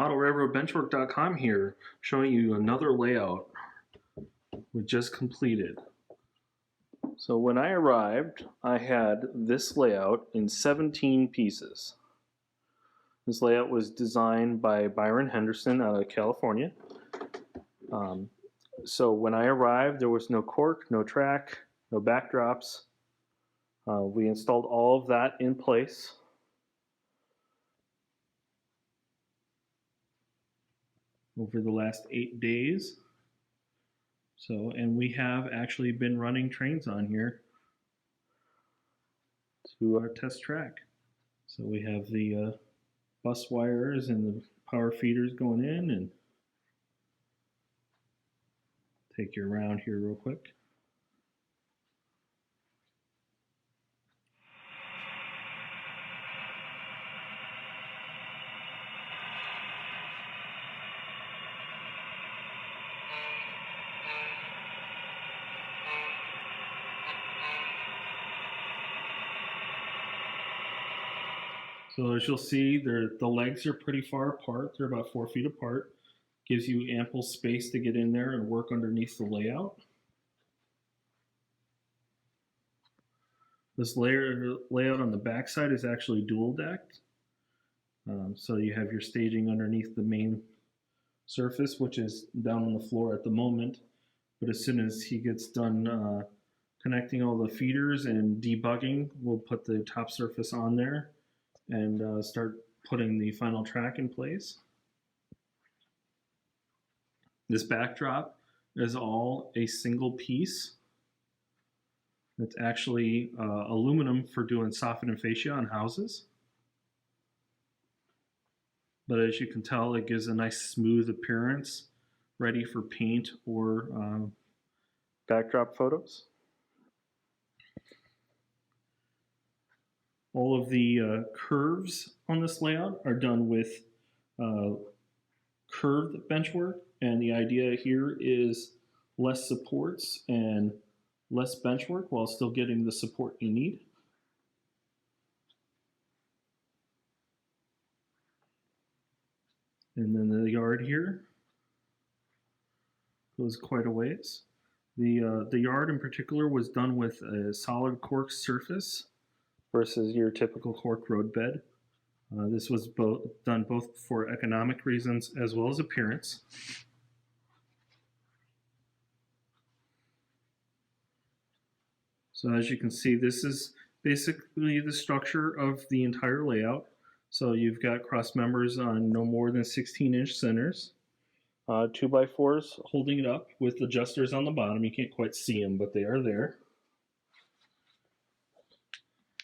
ModelRailroadBenchwork.com here, showing you another layout we just completed. So when I arrived, I had this layout in 17 pieces. This layout was designed by Byron Henderson out of California. So when I arrived, there was no cork, no track, no backdrops. We installed all of that in place. Over the last 8 days. So, and we have actually been running trains on here to our test track. So we have the bus wires and the power feeders going in, and take you around here real quick. So as you'll see, the legs are pretty far apart. They're about 4 feet apart. Gives you ample space to get in there and work underneath the layout. This layout on the backside is actually dual decked. So you have your staging underneath the main surface, which is down on the floor at the moment. But as soon as he gets done connecting all the feeders and debugging, we'll put the top surface on there and start putting the final track in place. This backdrop is all a single piece. It's actually aluminum for doing soffit and fascia on houses. But as you can tell, it gives a nice smooth appearance, ready for paint or backdrop photos. All of the curves on this layout are done with curved benchwork, and the idea here is less supports and less benchwork while still getting the support you need. And then the yard here goes quite a ways. The yard in particular was done with a solid cork surface versus your typical cork road bed. This was done both for economic reasons as well as appearance. So as you can see, this is basically the structure of the entire layout. So you've got cross members on no more than 16-inch centers. 2x4s holding it up with adjusters on the bottom. You can't quite see them, but they are there.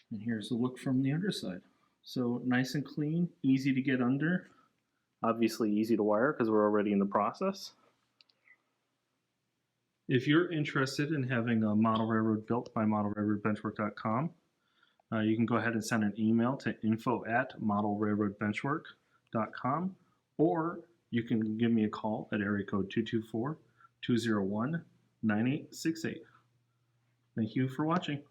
And here's a look from the underside. So nice and clean, easy to get under. Obviously easy to wire because we're already in the process. If you're interested in having a model railroad built by ModelRailroadBenchwork.com, you can go ahead and send an email to info@ModelRailroadBenchwork.com, or you can give me a call at area code 224-201-9868. Thank you for watching.